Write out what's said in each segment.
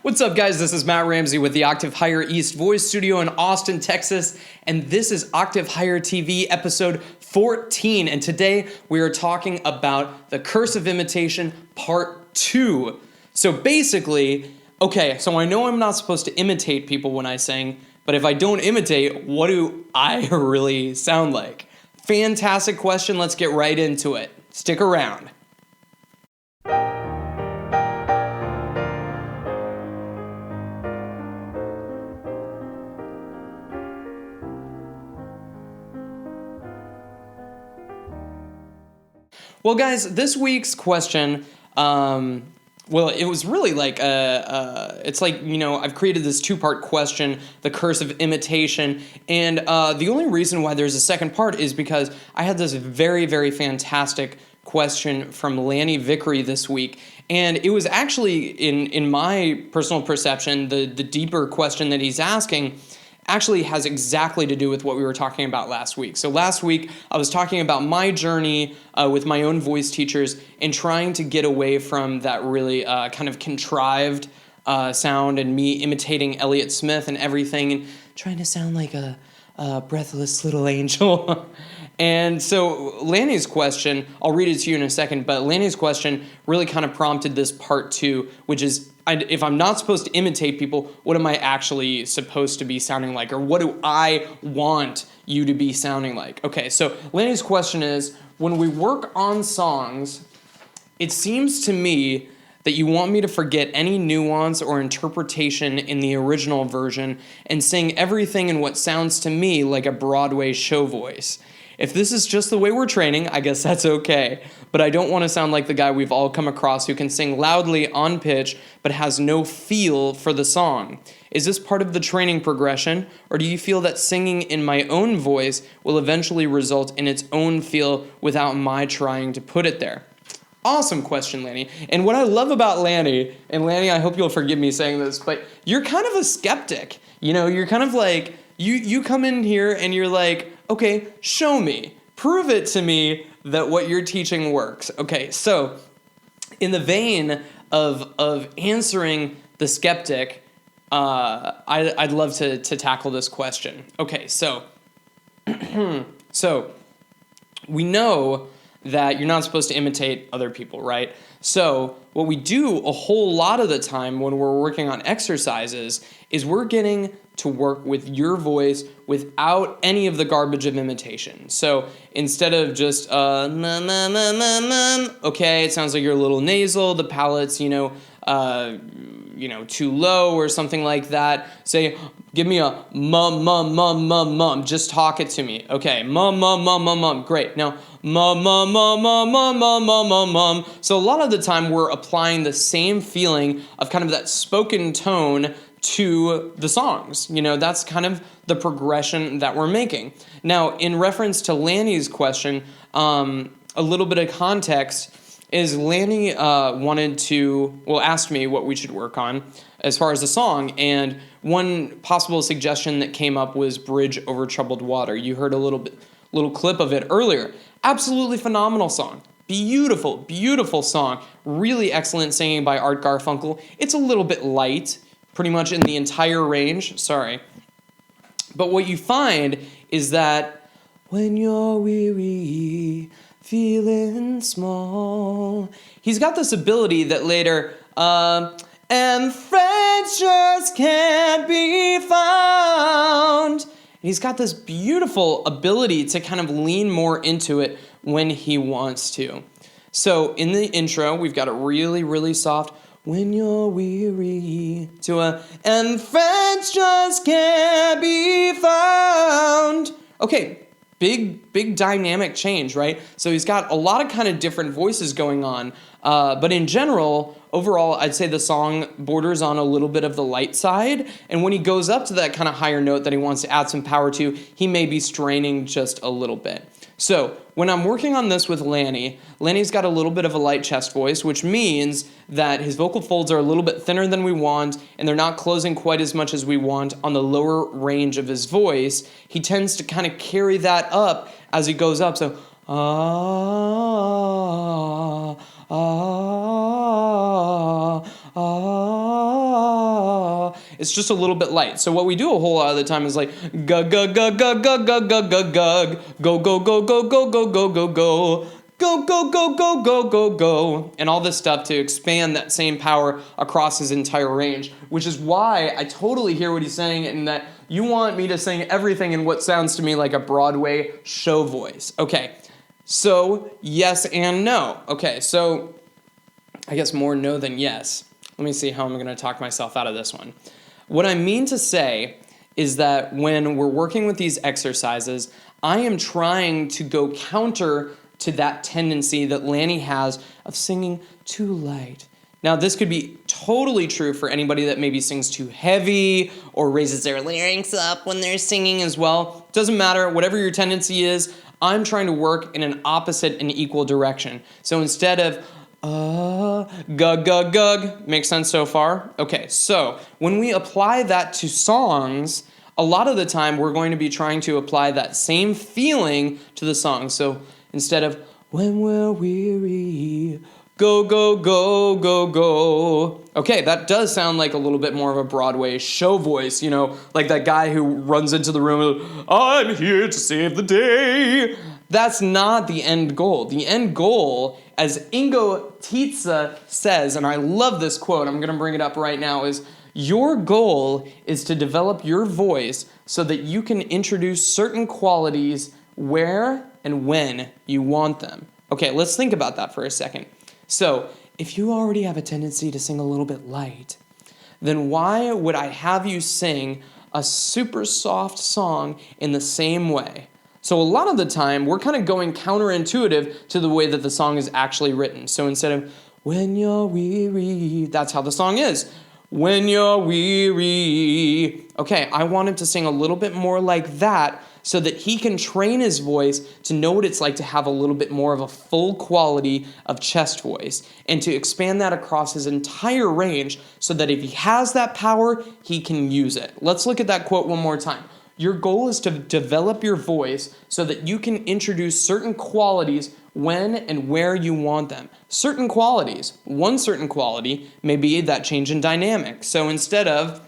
What's up, guys? This is Matt Ramsey with the Octave Higher East Voice Studio in Austin, Texas, and this is Octave Higher TV episode 14, and today we are talking about the Curse of Imitation Part 2. So basically, okay, so I know I'm not supposed to imitate people when I sing, but if I don't imitate, what do I really sound like? Fantastic question. Let's get right into it. Stick around. Well, guys, this week's question, it was really like, it's like, I've created this two-part question, the Curse of Imitation, and the only reason why there's a second part is because I had this very, very fantastic question from Lanny Vickery this week, and it was actually, in my personal perception, the deeper question that he's asking actually has exactly to do with what we were talking about last week. So last week, I was talking about my journey with my own voice teachers and trying to get away from that really kind of contrived sound and me imitating Elliott Smith and everything and trying to sound like a breathless little angel. And so Lanny's question, I'll read it to you in a second, but Lanny's question really kind of prompted this part two, which is, if I'm not supposed to imitate people, what am I actually supposed to be sounding like? Or what do I want you to be sounding like? Okay, so Lanny's question is, when we work on songs, it seems to me that you want me to forget any nuance or interpretation in the original version and sing everything in what sounds to me like a Broadway show voice. If this is just the way we're training, I guess that's okay. But I don't want to sound like the guy we've all come across who can sing loudly on pitch but has no feel for the song. Is this part of the training progression, or do you feel that singing in my own voice will eventually result in its own feel without my trying to put it there? Awesome question, Lanny. And what I love about Lanny, and Lanny, I hope you'll forgive me saying this, but you're kind of a skeptic. You're kind of like, you come in here and you're like, okay, show me. Prove it to me that what you're teaching works. Okay, so in the vein of answering the skeptic, I'd love to tackle this question. Okay, so we know that you're not supposed to imitate other people, right? So what we do a whole lot of the time when we're working on exercises is we're getting to work with your voice without any of the garbage of imitation. So instead of just okay, it sounds like you're a little nasal, the palate's too low or something like that. Say, give me a mum, just talk it to me. Okay, mum, great. Now mum. So a lot of the time we're applying the same feeling of kind of that spoken tone to the songs. That's kind of the progression that we're making. Now, in reference to Lanny's question, a little bit of context is Lanny asked me what we should work on as far as the song, and one possible suggestion that came up was Bridge Over Troubled Water. You heard a little clip of it earlier. Absolutely phenomenal song. Beautiful song. Really excellent singing by Art Garfunkel. It's a little bit light, pretty much in the entire range. Sorry. But what you find is that when you're weary, feeling small, he's got this ability that later, and friends just can't be found. He's got this beautiful ability to kind of lean more into it when he wants to. So in the intro, we've got a really, really soft, when you're weary, to and friends just can't be found. Okay, big dynamic change, right? So he's got a lot of kind of different voices going on, but in general, overall, I'd say the song borders on a little bit of the light side, and when he goes up to that kind of higher note that he wants to add some power to, he may be straining just a little bit. So when I'm working on this with Lanny's got a little bit of a light chest voice, which means that his vocal folds are a little bit thinner than we want, and they're not closing quite as much as we want on the lower range of his voice. He tends to kind of carry that up as he goes up. So, It's just a little bit light. So what we do a whole lot of the time is like gug gug gug gug gug gug gug gug gug go go go go go go go go go. Go, go, go, go, go, go, go, and all this stuff to expand that same power across his entire range, which is why I totally hear what he's saying in that you want me to sing everything in what sounds to me like a Broadway show voice. Okay, so yes and no. Okay, so I guess more no than yes. Let me see how I'm going to talk myself out of this one. What I mean to say is that when we're working with these exercises, I am trying to go counter to that tendency that Lanny has of singing too light. Now, this could be totally true for anybody that maybe sings too heavy or raises their larynx up when they're singing as well. Doesn't matter, whatever your tendency is, I'm trying to work in an opposite and equal direction. So instead of gug, gug, gug, makes sense so far? Okay, so when we apply that to songs, a lot of the time we're going to be trying to apply that same feeling to the song. So instead of, when we're weary, go, go, go, go, go. Okay, that does sound like a little bit more of a Broadway show voice, you know, like that guy who runs into the room and, I'm here to save the day. That's not the end goal. The end goal, as Ingo Tietze says, and I love this quote, I'm going to bring it up right now, is your goal is to develop your voice so that you can introduce certain qualities where and when you want them. Okay, let's think about that for a second. So, if you already have a tendency to sing a little bit light, then why would I have you sing a super soft song in the same way? So a lot of the time, we're kind of going counterintuitive to the way that the song is actually written. So instead of, when you're weary, that's how the song is. When you're weary. Okay, I want him to sing a little bit more like that so that he can train his voice to know what it's like to have a little bit more of a full quality of chest voice and to expand that across his entire range so that if he has that power, he can use it. Let's look at that quote one more time. Your goal is to develop your voice so that you can introduce certain qualities when and where you want them. Certain qualities. One certain quality may be that change in dynamic. So instead of,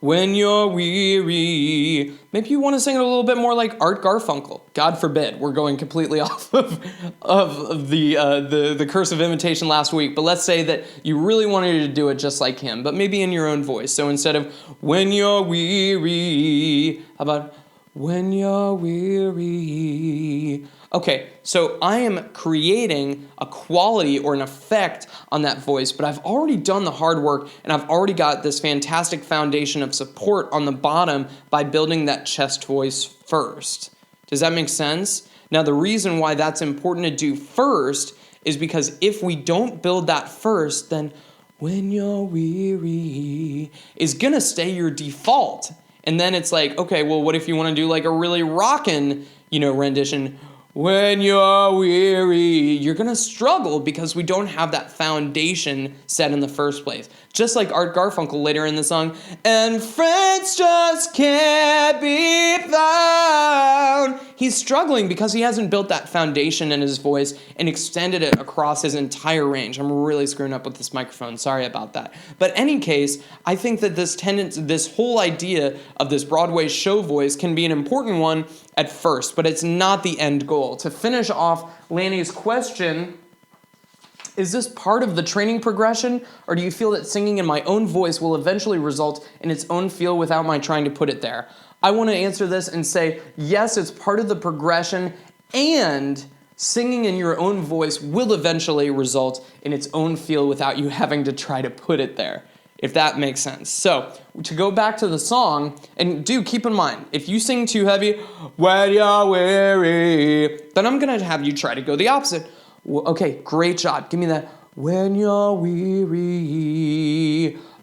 when you're weary, maybe you want to sing it a little bit more like Art Garfunkel. God forbid, we're going completely off of the Curse of Imitation last week, but let's say that you really wanted to do it just like him, but maybe in your own voice. So instead of, when you're weary, how about, when you're weary? Okay, so I am creating a quality or an effect on that voice, but I've already done the hard work and I've already got this fantastic foundation of support on the bottom by building that chest voice first. Does that make sense? Now, the reason why that's important to do first is because if we don't build that first, then when you're weary is gonna stay your default. And then it's like, okay, well, what if you want to do like a really rockin', rendition? When you're weary, you're going to struggle because we don't have that foundation set in the first place. Just like Art Garfunkel later in the song, and friends just can't be found. He's struggling because he hasn't built that foundation in his voice and extended it across his entire range. I'm really screwing up with this microphone. Sorry about that. But in any case, I think that this whole idea of this Broadway show voice can be an important one at first, but it's not the end goal. To finish off Lanny's question, is this part of the training progression, or do you feel that singing in my own voice will eventually result in its own feel without my trying to put it there? I want to answer this and say, yes, it's part of the progression, and singing in your own voice will eventually result in its own feel without you having to try to put it there, if that makes sense. So, to go back to the song, and do keep in mind, if you sing too heavy, when you're weary, then I'm going to have you try to go the opposite. Okay, great job. Give me that, when you're weary.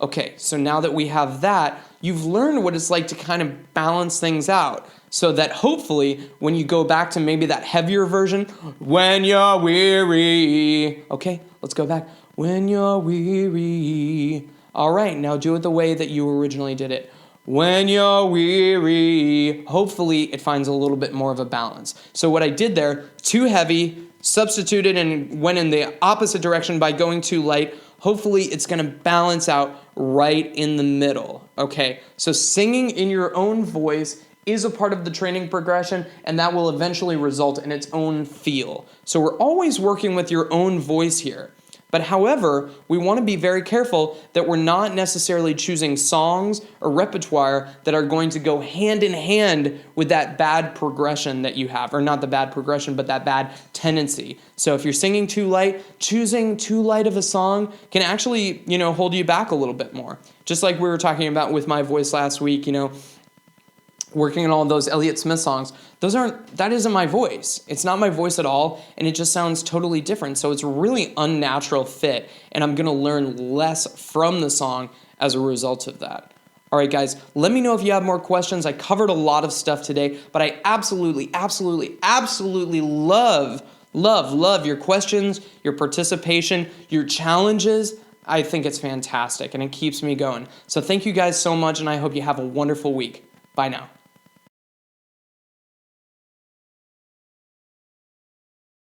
Okay, so now that we have that, you've learned what it's like to kind of balance things out so that hopefully when you go back to maybe that heavier version, when you're weary. Okay, let's go back. When you're weary. All right, now do it the way that you originally did it. When you're weary. Hopefully it finds a little bit more of a balance. So what I did there, too heavy, substituted and went in the opposite direction by going too light. hopefully it's going to balance out right in the middle, okay? So singing in your own voice is a part of the training progression, and that will eventually result in its own feel. So we're always working with your own voice here. But however, we want to be very careful that we're not necessarily choosing songs or repertoire that are going to go hand in hand with that bad progression that you have, or not the bad progression, but that bad tendency. So if you're singing too light, choosing too light of a song can actually, hold you back a little bit more. Just like we were talking about with my voice last week, working on all those Elliott Smith songs, that isn't my voice. It's not my voice at all, and it just sounds totally different. So it's a really unnatural fit, and I'm gonna learn less from the song as a result of that. All right, guys, let me know if you have more questions. I covered a lot of stuff today, but I absolutely love your questions, your participation, your challenges. I think it's fantastic, and it keeps me going. So thank you guys so much, and I hope you have a wonderful week. Bye now.